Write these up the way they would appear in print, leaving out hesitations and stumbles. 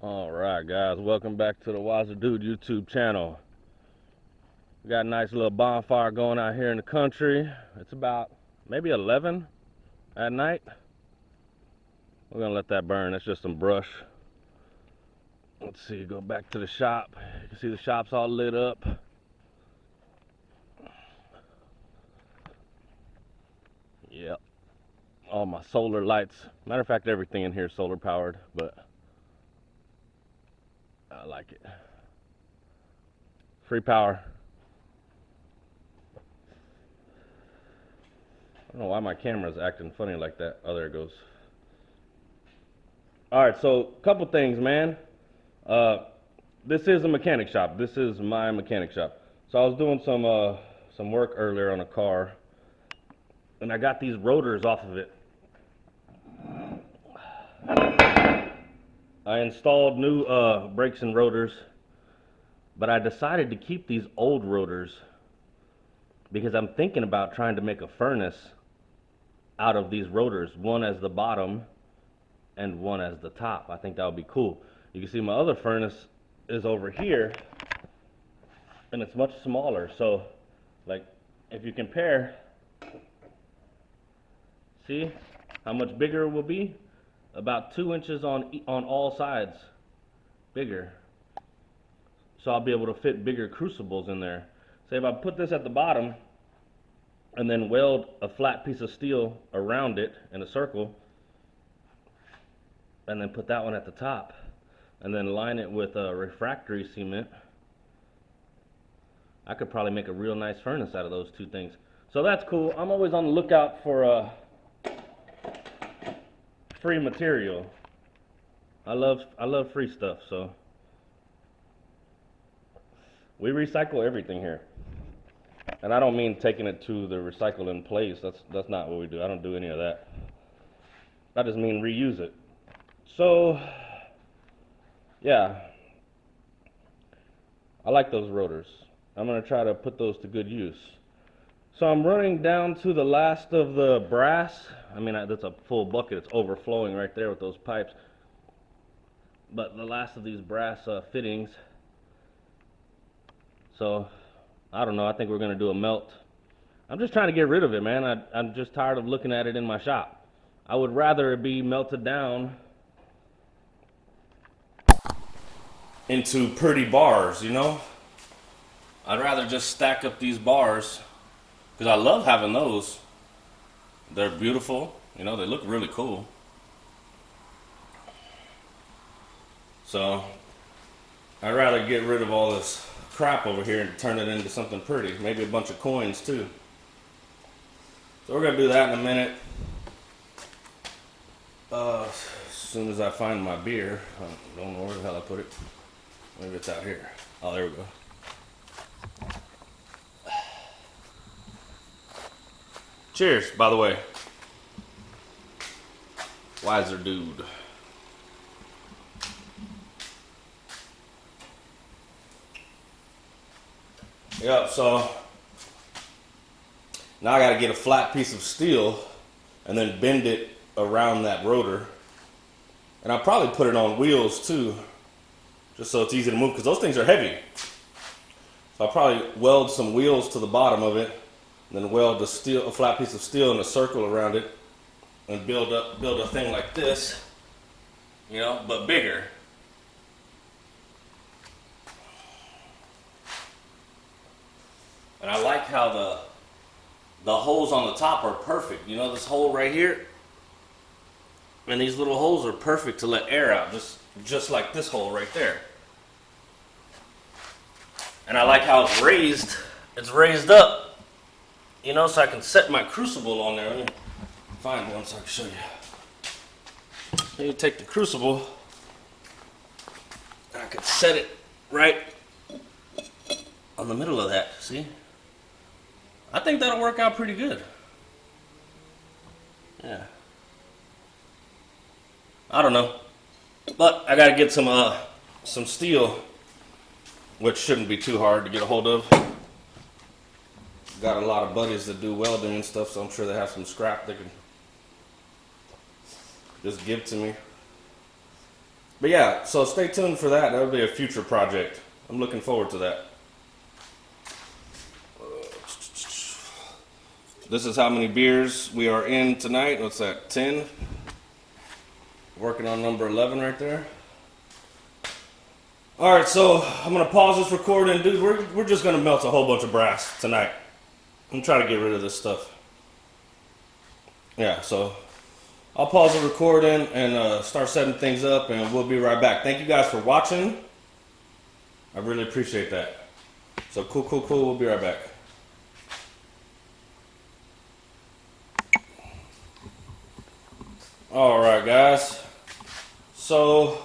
All right, guys, welcome back to the Wiser Dude YouTube channel. We got a nice little bonfire going out here in the country. It's about maybe 11 at night. We're gonna let that burn. It's just some brush. Let's see, go back to the shop. You can see the shop's all lit up. Yep, all my solar lights. Matter of fact, everything in here is solar powered, but I like it. Free power. I don't know why my camera's acting funny like that. Oh, there it goes. All right, so a couple things, man. This is a mechanic shop. This is my mechanic shop. So I was doing some work earlier on a car, and I got these rotors off of it. I installed new brakes and rotors, but I decided to keep these old rotors because I'm thinking about trying to make a furnace out of these rotors, one as the bottom and one as the top. I think that would be cool. You can see my other furnace is over here, and it's much smaller. So, like, if you compare, see how much bigger it will be? About 2 inches on all sides, bigger. So I'll be able to fit bigger crucibles in there. Say if I put this at the bottom and then weld a flat piece of steel around it in a circle, and then put that one at the top, and then line it with a refractory cement, I could probably make a real nice furnace out of those two things. So that's cool. I'm always on the lookout for free material. I love free stuff. So we recycle everything here, and I don't mean taking it to the recycling place. That's not what we do. I don't do any of that. I just mean reuse it. So yeah, I like those rotors. I'm gonna try to put those to good use. So I'm running down to the last of the brass. I mean, that's a full bucket. It's overflowing right there with those pipes. But the last of these brass fittings. So, I don't know. I think we're going to do a melt. I'm just trying to get rid of it, man. I'm just tired of looking at it in my shop. I would rather it be melted down into pretty bars, you know? I'd rather just stack up these bars, because I love having those. They're beautiful, you know, they look really cool. So I'd rather get rid of all this crap over here and turn it into something pretty. Maybe a bunch of coins too. So we're gonna do that in a minute. As soon as I find my beer. I don't know where the hell I put it. Maybe it's out here. Oh, there we go. Cheers, by the way. Wiser Dude. Yep, so now I gotta get a flat piece of steel and then bend it around that rotor. And I'll probably put it on wheels too, just so it's easy to move, because those things are heavy. So I'll probably weld some wheels to the bottom of it, and then weld a flat piece of steel in a circle around it, and build a thing like this, you know, but bigger. And I like how the holes on the top are perfect. You know, this hole right here, and these little holes are perfect to let air out, just like this hole right there. And I like how it's raised. It's raised up, you know, so I can set my crucible on there. Let me find one so I can show you. Then you take the crucible, and I can set it right on the middle of that, see? I think that'll work out pretty good. Yeah. I don't know. But I gotta get some steel, which shouldn't be too hard to get a hold of. Got a lot of buddies that do welding and stuff, so I'm sure they have some scrap they can just give to me. But yeah, so stay tuned for that. That'll be a future project. I'm looking forward to that. This is how many beers we are in tonight. What's that, 10? Working on number 11 right there. All right, so I'm gonna pause this recording. Dude, we're just gonna melt a whole bunch of brass tonight. I'm trying to get rid of this stuff. Yeah, so I'll pause the recording and start setting things up, and we'll be right back. Thank you guys for watching. I really appreciate that. So cool. We'll be right back. All right, guys. So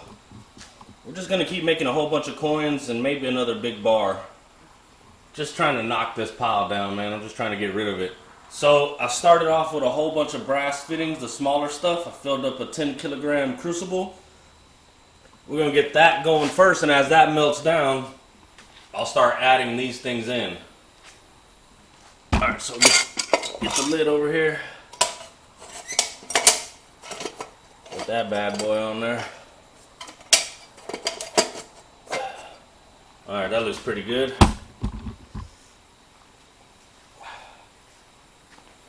we're just gonna keep making a whole bunch of coins and maybe another big bar. Just trying to knock this pile down, man. I'm just trying to get rid of it. So I started off with a whole bunch of brass fittings, the smaller stuff. I filled up a 10-kilogram crucible. We're gonna get that going first, and as that melts down, I'll start adding these things in. All right, so get the lid over here. Put that bad boy on there. All right, that looks pretty good.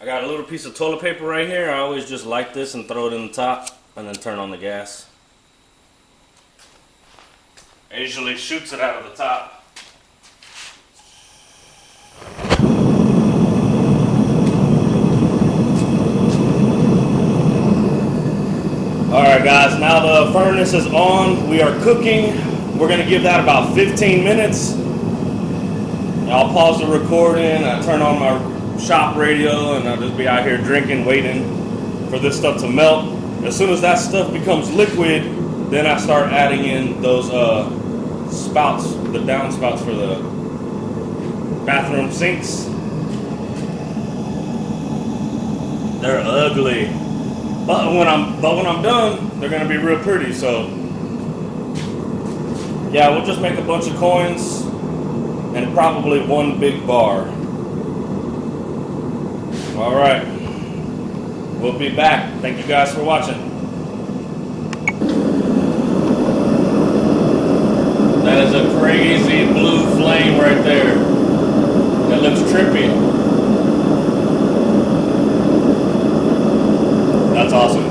I got a little piece of toilet paper right here. I always just light this and throw it in the top and then turn on the gas. It usually shoots it out of the top. Alright guys, now the furnace is on. We are cooking. We're going to give that about 15 minutes. I'll pause the recording. I turn on my shop radio and I'll just be out here drinking, waiting for this stuff to melt. As soon as that stuff becomes liquid, then I start adding in those spouts, the downspouts for the bathroom sinks. They're ugly. But when I'm done, they're gonna be real pretty. So yeah, we'll just make a bunch of coins and probably one big bar. All right, we'll be back. Thank you guys for watching. That is a crazy blue flame right there. That looks trippy. That's awesome.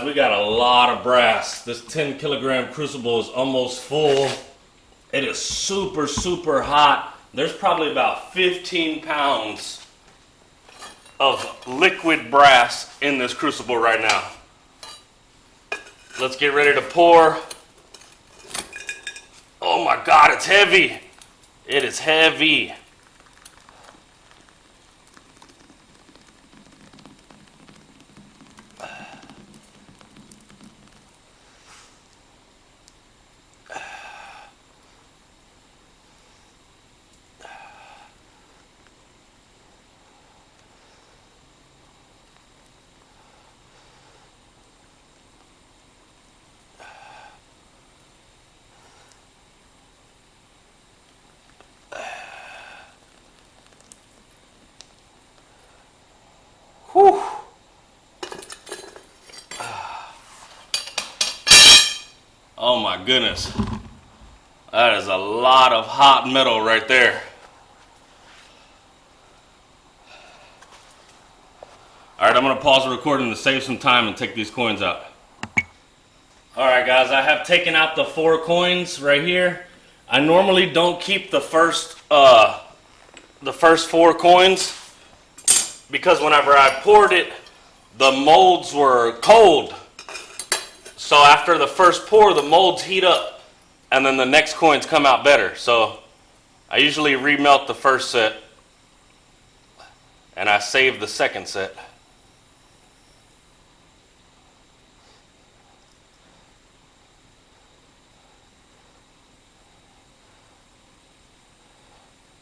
We got a lot of brass. This 10-kilogram crucible is almost full. It is super, super hot. There's probably about 15 pounds of liquid brass in this crucible right now. Let's get ready to pour. Oh my God, it's heavy. It is heavy. Whew. Oh my goodness. That is a lot of hot metal right there. Alright, I'm going to pause the recording to save some time and take these coins out. Alright guys, I have taken out the 4 coins right here. I normally don't keep the first 4 coins, because whenever I poured it the molds were cold. So after the first pour, the molds heat up, and then the next coins come out better. So I usually remelt the first set, and I save the second set.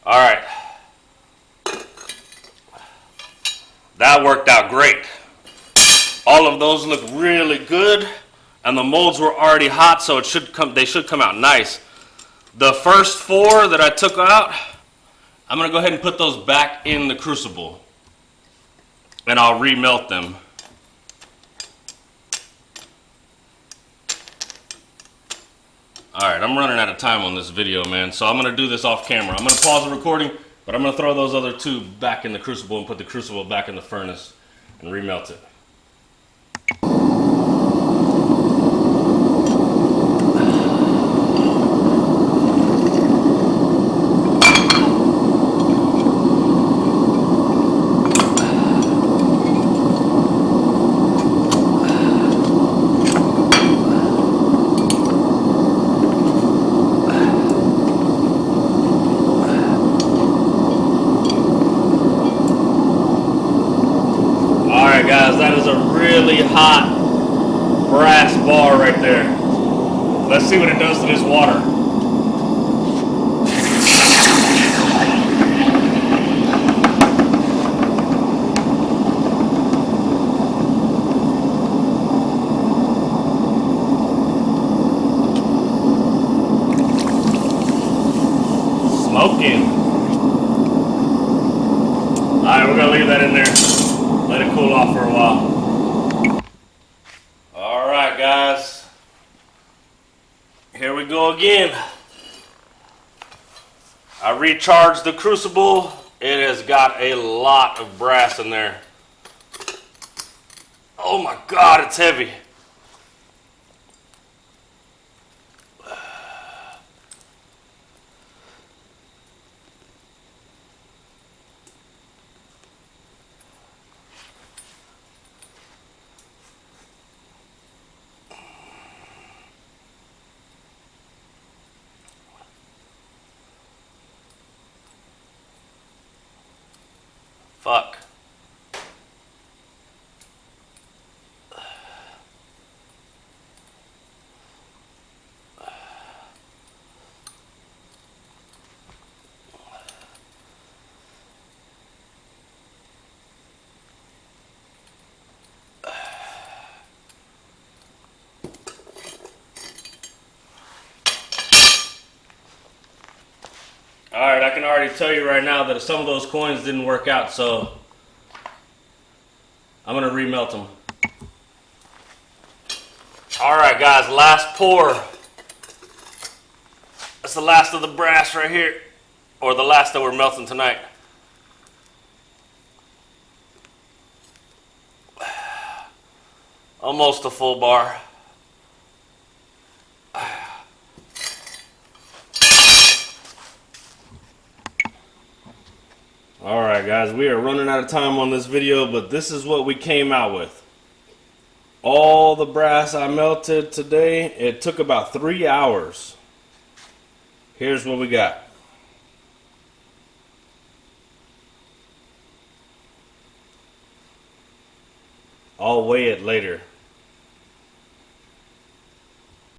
All right. That worked out great. All of those look really good, and the molds were already hot, so they should come out nice. The first 4 that I took out, I'm gonna go ahead and put those back in the crucible, and I'll remelt them. All right, I'm running out of time on this video, man, so I'm gonna do this off camera. I'm gonna pause the recording, but I'm gonna throw those other 2 back in the crucible and put the crucible back in the furnace and remelt it. Guys, that is a really hot brass bar right there. Let's see what it does to this water. Smoking. Alright, we're gonna leave that in there. Let it cool off for a while. Alright guys, here we go again. I recharged the crucible. It has got a lot of brass in there. Oh my God, it's heavy. Fuck. Alright, I can already tell you right now that some of those coins didn't work out, so I'm gonna remelt them. Alright guys, last pour. That's the last of the brass right here, or the last that we're melting tonight. Almost a full bar. Alright guys, we are running out of time on this video, but this is what we came out with. All the brass I melted today, it took about 3 hours. Here's what we got. I'll weigh it later.